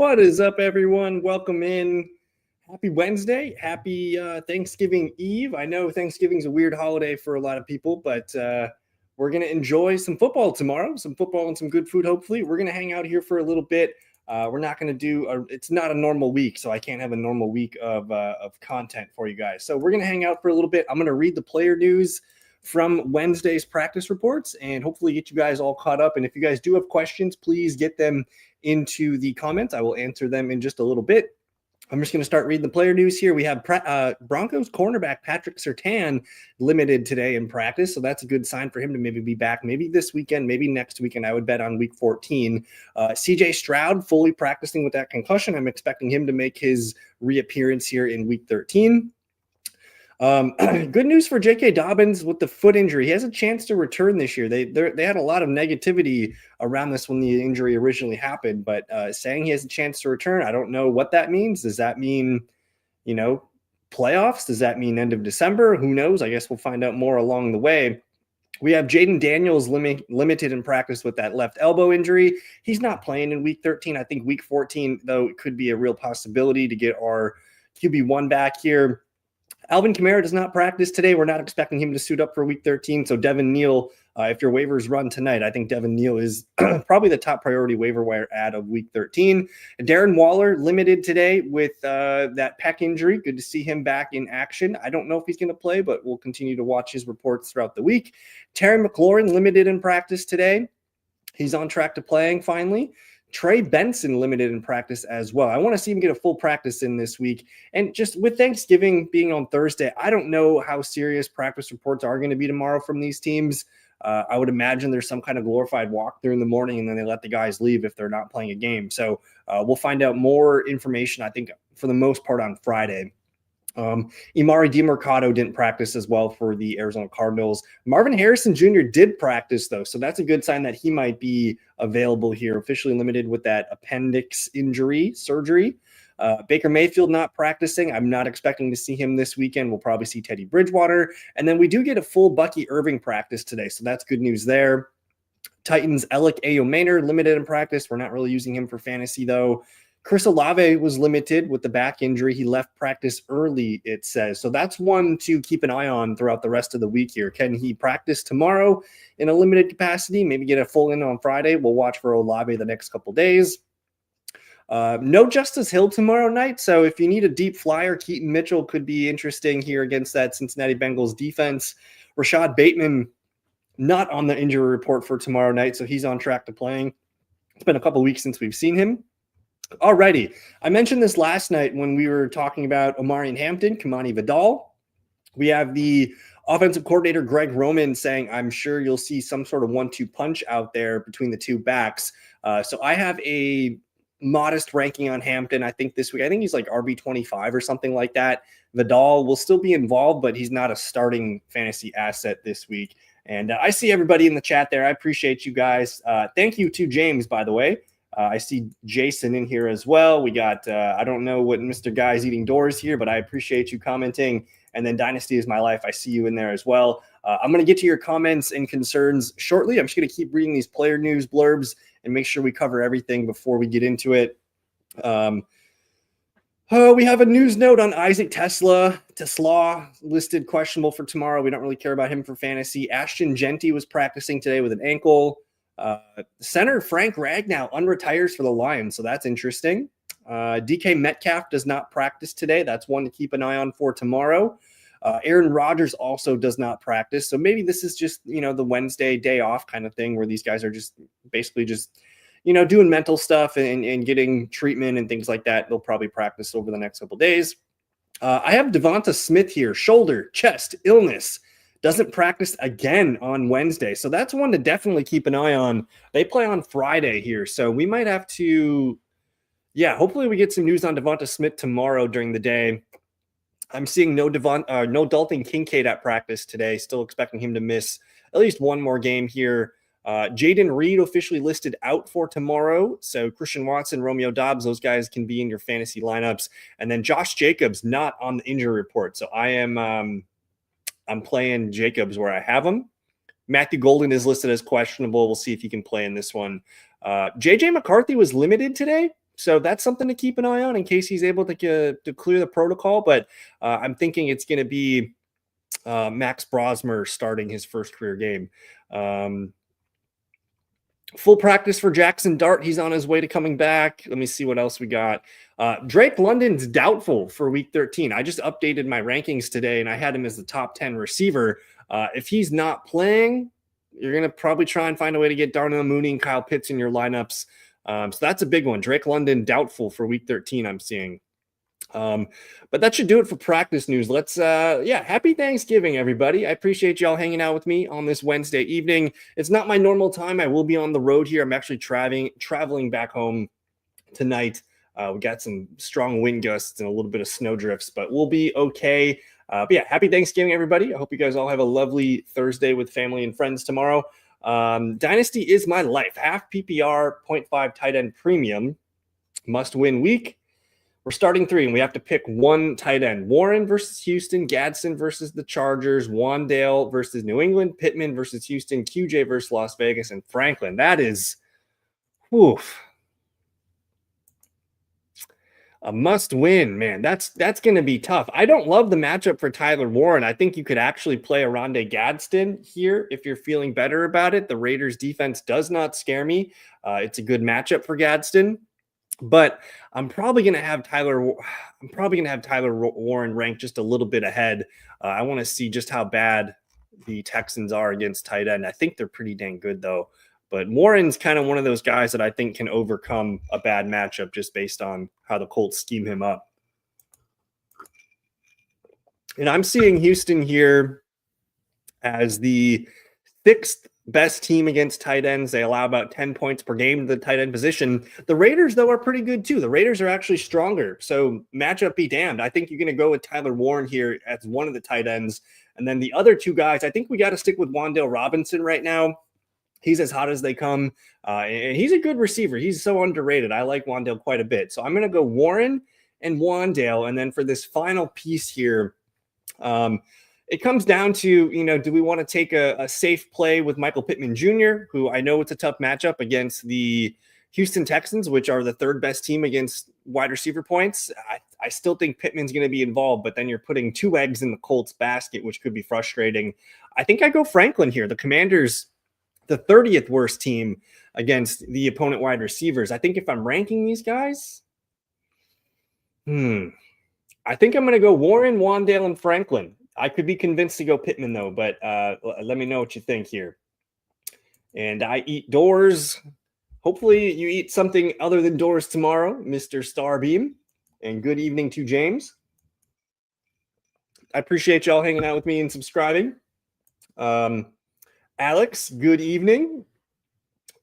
What is up, everyone? Welcome in. Happy Wednesday. Happy Thanksgiving Eve. I know Thanksgiving's a weird holiday for a lot of people, but we're going to enjoy some football tomorrow, some football and some good food, hopefully. We're going to hang out here for a little bit. We're not going to it's not a normal week, so I can't have a normal week of content for you guys. So we're going to hang out for a little bit. I'm going to read the player news from Wednesday's practice reports and hopefully get you guys all caught up. And if you guys do have questions, please get them into the comments. I will answer them in just a little bit. I'm just going to start reading the player news here. We have Broncos cornerback Patrick Surtain limited today in practice, so that's a good sign for him to maybe be back maybe this weekend, maybe next weekend. I would bet on week 14. CJ Stroud fully practicing with that concussion. I'm expecting him to make his reappearance here in week 13. Good news for J.K. Dobbins with the foot injury. He has a chance to return this year. They had a lot of negativity around this when the injury originally happened, but saying he has a chance to return, I don't know what that means. Does that mean, playoffs? Does that mean end of December? Who knows? I guess we'll find out more along the way. We have Jaden Daniels limited in practice with that left elbow injury. He's not playing in week 13. I think week 14, though, it could be a real possibility to get our QB1 back here. Alvin Kamara does not practice today. We're not expecting him to suit up for week 13. So Devin Neal, if your waivers run tonight, I think Devin Neal is probably the top priority waiver wire add of week 13. Darren Waller limited today with that pec injury. Good to see him back in action. I don't know if he's going to play, but we'll continue to watch his reports throughout the week. Terry McLaurin limited in practice today. He's on track to playing finally. Trey Benson limited in practice as well. I want to see him get a full practice in this week. And just with Thanksgiving being on Thursday, I don't know how serious practice reports are going to be tomorrow from these teams. I would imagine there's some kind of glorified walkthrough in the morning, and then they let the guys leave if they're not playing a game. So we'll find out more information, I think, for the most part on Friday. Emari Demercado didn't practice as well for the Arizona Cardinals. Marvin Harrison Jr. did practice, though, so that's a good sign that he might be available here, officially limited with that appendix injury surgery. Baker Mayfield not practicing. I'm not expecting to see him this weekend. We'll probably see Teddy Bridgewater. And then we do get a full Bucky Irving practice today, so that's good news there. Titans Alec Ayo-Maynard limited in practice. We're not really using him for fantasy, though. Chris Olave was limited with the back injury. He left practice early, it says. So that's one to keep an eye on throughout the rest of the week here. Can he practice tomorrow in a limited capacity? Maybe get a full in on Friday. We'll watch for Olave the next couple days. No Justice Hill tomorrow night. So if you need a deep flyer, Keaton Mitchell could be interesting here against that Cincinnati Bengals defense. Rashad Bateman not on the injury report for tomorrow night, so he's on track to playing. It's been a couple weeks since we've seen him. Alrighty. I mentioned this last night when we were talking about Omarion Hampton, Kamani Vidal. We have the offensive coordinator, Greg Roman, saying, I'm sure you'll see some sort of 1-2 punch out there between the two backs. So I have a modest ranking on Hampton. I think this week, I think he's like RB25 or something like that. Vidal will still be involved, but he's not a starting fantasy asset this week. And I see everybody in the chat there. I appreciate you guys. Thank you to James, by the way. I see Jason in here as well. We got, I don't know what Mr. Guy's Eating Doors here, but I appreciate you commenting. And then Dynasty is My Life. I see you in there as well. I'm going to get to your comments and concerns shortly. I'm just going to keep reading these player news blurbs and make sure we cover everything before we get into it. We have a news note on Isaac Tesla listed questionable for tomorrow. We don't really care about him for fantasy. Ashton Genty was practicing today with an ankle. Center Frank Ragnow unretires for the Lions, so that's interesting. DK Metcalf does not practice today. That's one to keep an eye on for tomorrow. Aaron Rodgers also does not practice, so maybe this is just the Wednesday day off kind of thing where these guys are just basically just doing mental stuff and getting treatment and things like that. They'll probably practice over the next couple days. I have Devonta Smith here, shoulder, chest, illness. Doesn't practice again on Wednesday. So that's one to definitely keep an eye on. They play on Friday here. So we might have to, hopefully we get some news on Devonta Smith tomorrow during the day. I'm seeing no Dalton Kincaid at practice today. Still expecting him to miss at least one more game here. Jaden Reed officially listed out for tomorrow. So Christian Watson, Romeo Doubs, those guys can be in your fantasy lineups. And then Josh Jacobs not on the injury report. So I'm playing Jacobs where I have him. Matthew Golden is listed as questionable. We'll see if he can play in this one. JJ McCarthy was limited today. So that's something to keep an eye on in case he's able to clear the protocol. But I'm thinking it's going to be Max Brosmer starting his first career game. Full practice for Jackson Dart. He's on his way to coming back. Let me see what else we got. Drake London's doubtful for week 13. I just updated my rankings today, and I had him as the top 10 receiver. If he's not playing, you're going to probably try and find a way to get Darnell Mooney and Kyle Pitts in your lineups. So that's a big one. Drake London doubtful for week 13, I'm seeing. But that should do it for practice news. Let's happy Thanksgiving, everybody. I appreciate y'all hanging out with me on this Wednesday evening. It's not my normal time. I will be on the road here. I'm actually traveling back home tonight. We got some strong wind gusts and a little bit of snow drifts, but we'll be okay. But yeah, happy Thanksgiving, everybody. I hope you guys all have a lovely Thursday with family and friends tomorrow. Dynasty is my life. Half PPR, 0.5 tight end premium, must win week. We're starting 3, and we have to pick one tight end. Warren versus Houston, Gadsden versus the Chargers, Wandale versus New England, Pittman versus Houston, QJ versus Las Vegas, and Franklin. That is, a must win, man. That's going to be tough. I don't love the matchup for Tyler Warren. I think you could actually play Oronde Gadsden here if you're feeling better about it. The Raiders defense does not scare me. It's a good matchup for Gadsden. But I'm probably going to have Tyler Warren ranked just a little bit ahead. I want to see just how bad the Texans are against tight end. I think they're pretty dang good, though. But Warren's kind of one of those guys that I think can overcome a bad matchup just based on how the Colts scheme him up. And I'm seeing Houston here as the 6th best team against tight ends. They allow about 10 points per game to the tight end position. The Raiders, though, are pretty good, too. The Raiders are actually stronger. So matchup be damned. I think you're going to go with Tyler Warren here as one of the tight ends. And then the other 2 guys, I think we got to stick with Wan'Dale Robinson right now. He's as hot as they come. And he's a good receiver. He's so underrated. I like Wan'Dale quite a bit. So I'm going to go Warren and Wan'Dale. And then for this final piece here, it comes down to, do we want to take a safe play with Michael Pittman Jr., who I know it's a tough matchup against the Houston Texans, which are the 3rd best team against wide receiver points. I still think Pittman's going to be involved, but then you're putting 2 eggs in the Colts basket, which could be frustrating. I think I go Franklin here. The Commanders, the 30th worst team against the opponent wide receivers. I think if I'm ranking these guys, I think I'm going to go Warren, Wan'Dale, and Franklin. I could be convinced to go Pittman, though, but let me know what you think here. And I eat doors. Hopefully you eat something other than doors tomorrow, Mr. Starbeam. And good evening to James. I appreciate y'all hanging out with me and subscribing. Alex, good evening.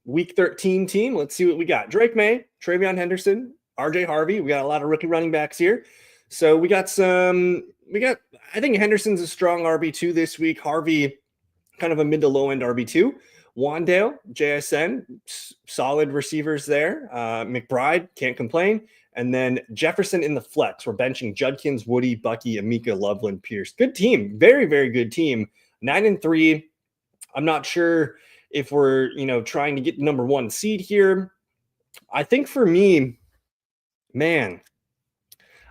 Week 13 team. Let's see what we got. Drake May, Travion Henderson, RJ Harvey. We got a lot of rookie running backs here. So I think Henderson's a strong RB2 this week. Harvey, kind of a mid to low end RB2. Wan'Dale, JSN, solid receivers there. McBride, can't complain. And then Jefferson in the flex. We're benching Judkins, Woody, Bucky, Amika, Loveland, Pierce. Good team. Very, very good team. 9-3. I'm not sure if we're, trying to get number 1 seed here. I think for me, man,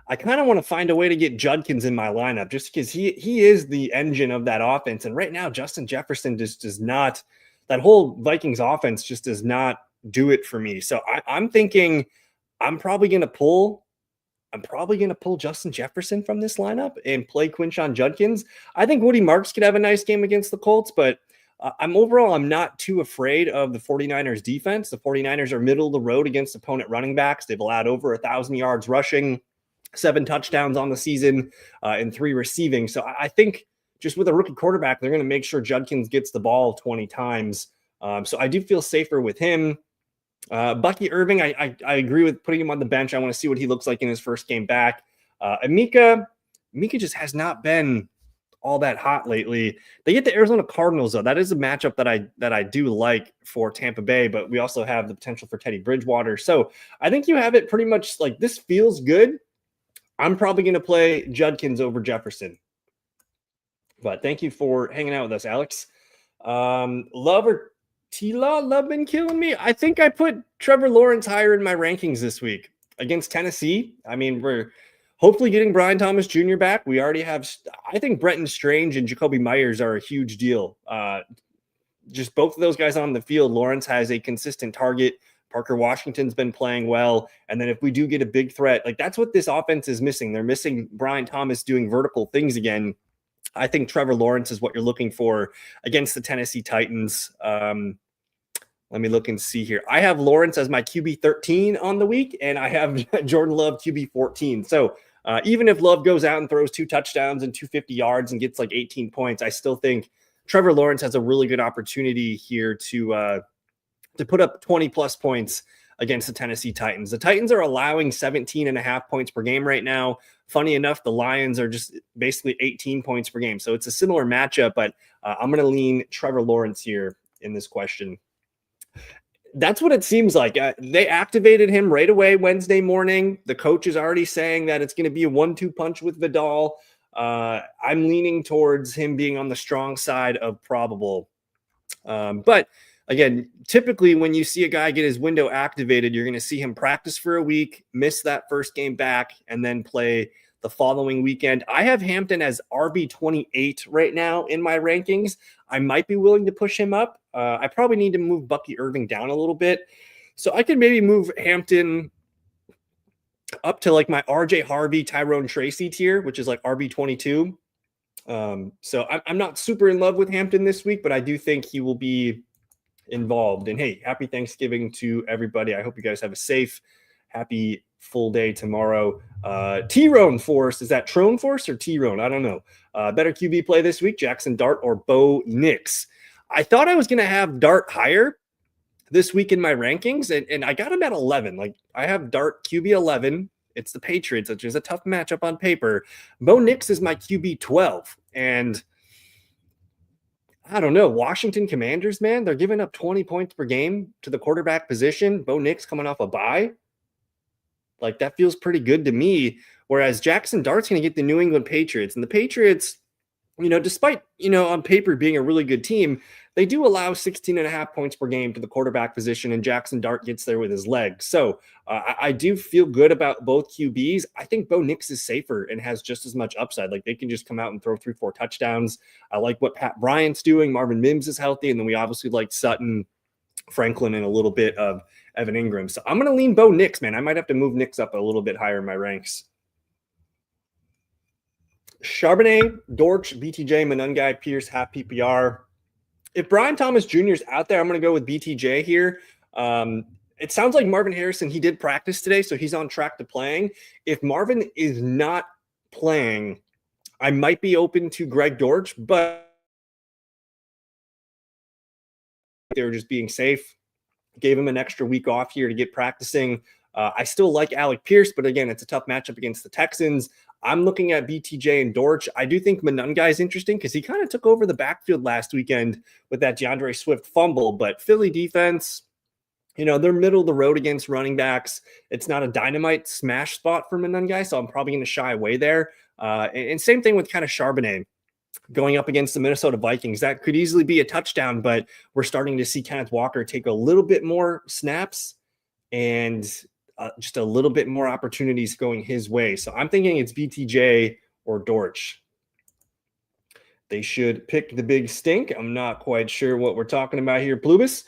I kind of want to find a way to get Judkins in my lineup just because he is the engine of that offense. And right now, Justin Jefferson just does not, that whole Vikings offense just does not do it for me. So I'm thinking I'm probably going to pull Justin Jefferson from this lineup and play Quinshon Judkins. I think Woody Marks could have a nice game against the Colts, but I'm not too afraid of the 49ers defense. The 49ers are middle of the road against opponent running backs. They've allowed over 1,000 yards rushing, 7 touchdowns on the season, and 3 receiving. So I think just with a rookie quarterback, they're going to make sure Judkins gets the ball 20 times. So I do feel safer with him. Bucky Irving, I agree with putting him on the bench. I want to see what he looks like in his first game back. Amika just has not been all that hot lately. They get the Arizona Cardinals, though. That is a matchup that I do like for Tampa Bay, but we also have the potential for Teddy Bridgewater. So I think you have it pretty much like this feels good. I'm probably going to play Judkins over Jefferson. But thank you for hanging out with us, Alex. Love been killing me. I think I put Trevor Lawrence higher in my rankings this week. against Tennessee, I mean, we're hopefully getting Brian Thomas Jr. back. We already have, I think Brenton Strange and Jacoby Myers are a huge deal. Just both of those guys on the field. Lawrence has a consistent target. Parker Washington's been playing well. And then if we do get a big threat, like that's what this offense is missing. They're missing Brian Thomas doing vertical things again. I think Trevor Lawrence is what you're looking for against the Tennessee Titans. Let me look and see here. I have Lawrence as my QB 13 on the week, and I have Jordan Love QB 14. So even if Love goes out and throws 2 touchdowns and 250 yards and gets like 18 points, I still think Trevor Lawrence has a really good opportunity here to put up 20 plus points against the Tennessee Titans. The Titans are allowing 17.5 points per game right now. Funny enough, the Lions are just basically 18 points per game. So it's a similar matchup, but I'm going to lean Trevor Lawrence here in this question. That's what it seems like. They activated him right away Wednesday morning. The coach is already saying that it's going to be a 1-2 punch with Vidal. I'm leaning towards him being on the strong side of probable. But again, typically when you see a guy get his window activated, you're going to see him practice for a week, miss that first game back, and then play the following weekend. I have Hampton as RB28 right now in my rankings. I might be willing to push him up. I probably need to move Bucky Irving down a little bit. So I could maybe move Hampton up to like my RJ Harvey, Tyrone Tracy tier, which is like RB22. So I'm not super in love with Hampton this week, but I do think he will be involved. And hey, happy Thanksgiving to everybody. I hope you guys have a safe, happy full day tomorrow. Tyrone Force, is that Trone Force or Tyrone? I don't know. Better QB play this week, Jackson Dart or Bo Nix. I thought I was going to have Dart higher this week in my rankings, and I got him at 11. Like I have Dart QB 11. It's the Patriots, which is a tough matchup on paper. Bo Nix is my QB 12. And I don't know. Washington Commanders, man, they're giving up 20 points per game to the quarterback position. Bo Nix coming off a bye. Like that feels pretty good to me. Whereas Jackson Dart's going to get the New England Patriots. And the Patriots, despite, on paper being a really good team, they do allow 16.5 points per game to the quarterback position, and Jackson Dart gets there with his legs. So I do feel good about both QBs. I think Bo Nix is safer and has just as much upside. Like they can just come out and throw 3-4 touchdowns. I like what Pat Bryant's doing. Marvin Mims is healthy. And then we obviously like Sutton, Franklin, and a little bit of Evan Ingram. So I'm going to lean Bo Nix, man. I might have to move Nix up a little bit higher in my ranks. Charbonnet, Dortch, BTJ, Monangai, Pierce, half PPR. If Brian Thomas Jr. is out there, I'm going to go with BTJ here. It sounds like Marvin Harrison, he did practice today, so he's on track to playing. If Marvin is not playing, I might be open to Greg Dortch, but they were just being safe. Gave him an extra week off here to get practicing. I still like Alec Pierce, but again, it's a tough matchup against the Texans. I'm looking at BTJ and Dortch. I do think Monangai is interesting because he kind of took over the backfield last weekend with that DeAndre Swift fumble. But Philly defense, they're middle of the road against running backs. It's not a dynamite smash spot for Monangai, so I'm probably going to shy away there. And same thing with kind of Charbonnet going up against the Minnesota Vikings. That could easily be a touchdown, but we're starting to see Kenneth Walker take a little bit more snaps and just a little bit more opportunities going his way. So I'm thinking it's BTJ or Dortch. They should pick the big stink. I'm not quite sure what we're talking about here, Plubis.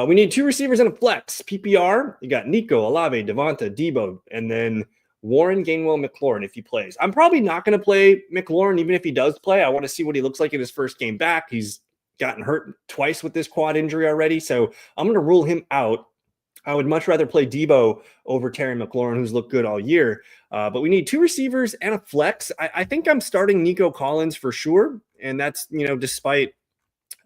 We need 2 receivers and a flex. PPR, you got Nico, Olave, Devonta, Debo, and then Warren Gainwell McLaurin if he plays. I'm probably not going to play McLaurin even if he does play. I want to see what he looks like in his first game back. He's gotten hurt twice with this quad injury already, so I'm going to rule him out. I would much rather play Debo over Terry McLaurin, who's looked good all year. But we need 2 receivers and a flex. I think I'm starting Nico Collins for sure. And that's, despite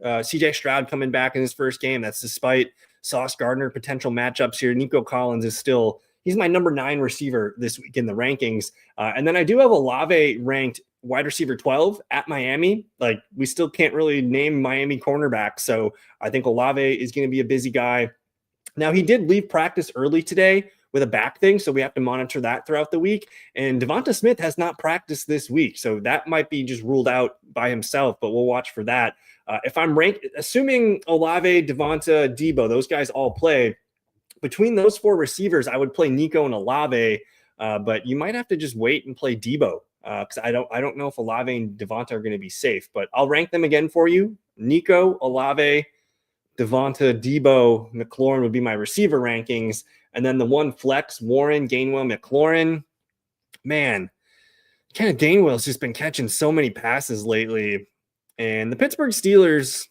CJ Stroud coming back in his first game. That's despite Sauce Gardner potential matchups here. Nico Collins is still, he's my number 9 receiver this week in the rankings. And then I do have Olave ranked wide receiver 12 at Miami. Like we still can't really name Miami cornerback. So I think Olave is going to be a busy guy. Now, he did leave practice early today with a back thing, so we have to monitor that throughout the week. And Devonta Smith has not practiced this week, so that might be just ruled out by himself, but we'll watch for that. If I'm ranked, assuming Olave, Devonta, Debo, those guys all play, between those four receivers, I would play Nico and Olave, but you might have to just wait and play Debo because I don't know if Olave and Devonta are going to be safe. But I'll rank them again for you: Nico, Olave, Devonta, Debo, McLaurin would be my receiver rankings, and then the one flex: Warren, Gainwell, McLaurin. Man, Kenneth Gainwell's just been catching so many passes lately, and the Pittsburgh Steelers.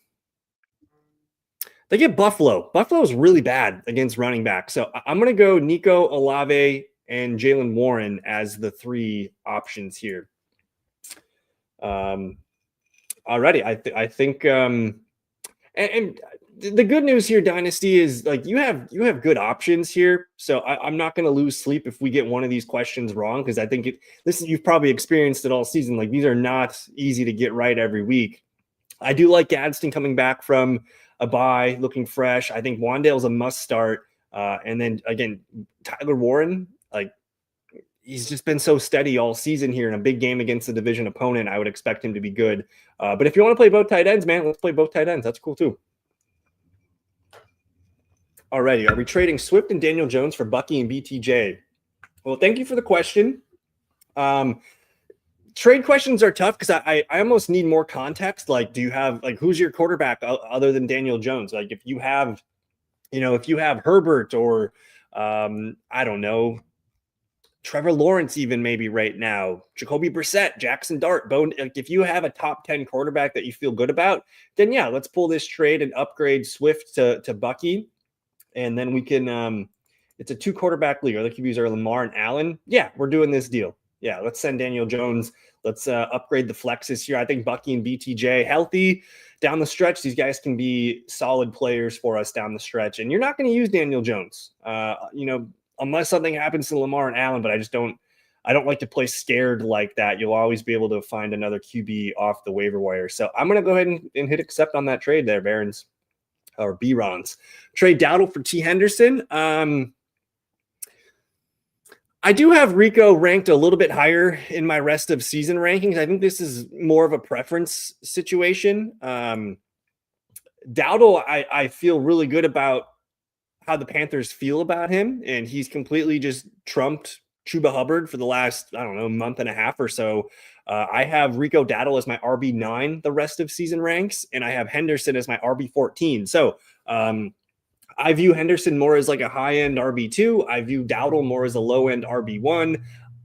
They get Buffalo. Buffalo's really bad against running back. So I'm going to go Nico, Olave, and Jaylen Warren as the three options here. Already, I think, and the good news here, Dynasty, is like you have good options here. So I'm not going to lose sleep if we get one of these questions wrong, because I think you've probably experienced it all season. Like, these are not easy to get right every week. I do like Gadsden coming back from a bye, looking fresh. I think Wandale's a must start. And then again, Tyler Warren, like, he's just been so steady all season here in a big game against a division opponent. I would expect him to be good. But if you want to play both tight ends, man, let's play both tight ends. That's cool too. Alrighty, are we trading Swift and Daniel Jones for Bucky and BTJ? Well, thank you for the question. Trade questions are tough because I almost need more context. Like, do you have, like, who's your quarterback other than Daniel Jones? Like, if you have Herbert or I don't know, Trevor Lawrence even maybe right now, Jacoby Brissett, Jackson Dart, Bone. Like, if you have a top 10 quarterback that you feel good about, then yeah, let's pull this trade and upgrade Swift to Bucky, and then we can. It's a 2 quarterback league. Or the QBs are Lamar and Allen. Yeah, we're doing this deal. Yeah, let's send Daniel Jones. Let's upgrade the flexes here. I think Bucky and BTJ healthy down the stretch. These guys can be solid players for us down the stretch. And you're not going to use Daniel Jones, unless something happens to Lamar and Allen. But I don't like to play scared like that. You'll always be able to find another QB off the waiver wire. So I'm going to go ahead and hit accept on that trade there, Barons or B-Rons. Trade Dowdle for T. Henderson. I do have Rico ranked a little bit higher in my rest of season rankings. I think this is more of a preference situation. Dowdle, I feel really good about how the Panthers feel about him, and he's completely just trumped Chuba Hubbard for the last, I don't know, month and a half or so. I have Rico Dowdle as my RB9 the rest of season ranks, and I have Henderson as my RB14. So I view Henderson more as like a high-end RB2. I view Dowdle more as a low-end RB1.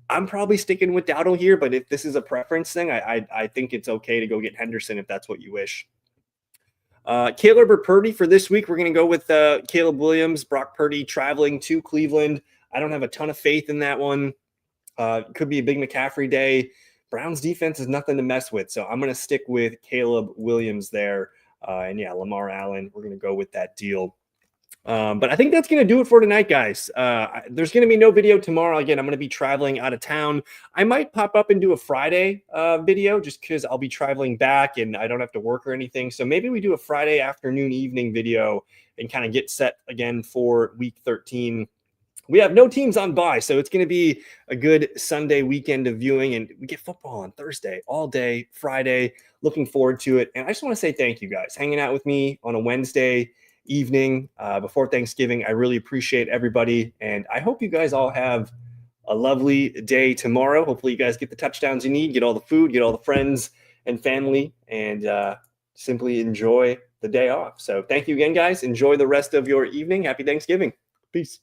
I'm probably sticking with Dowdle here, but if this is a preference thing, I think it's okay to go get Henderson if that's what you wish. Caleb or Purdy for this week, we're going to go with Caleb Williams, Brock Purdy traveling to Cleveland. I don't have a ton of faith in that one. Could be a big McCaffrey day. Browns defense is nothing to mess with, so I'm going to stick with Caleb Williams there. And yeah, Lamar Allen, we're going to go with that deal. But I think that's going to do it for tonight, guys. There's going to be no video tomorrow. Again, I'm going to be traveling out of town. I might pop up and do a Friday video just because I'll be traveling back and I don't have to work or anything. So maybe we do a Friday afternoon, evening video and kind of get set again for week 13. We have no teams on bye, so it's going to be a good Sunday weekend of viewing, and we get football on Thursday all day, Friday. Looking forward to it. And I just want to say thank you, guys, hanging out with me on a Wednesday evening before Thanksgiving. I really appreciate everybody, and I hope you guys all have a lovely day tomorrow. Hopefully you guys get the touchdowns you need, get all the food, get all the friends and family, and simply enjoy the day off. So thank you again, guys. Enjoy the rest of your evening. Happy Thanksgiving. Peace.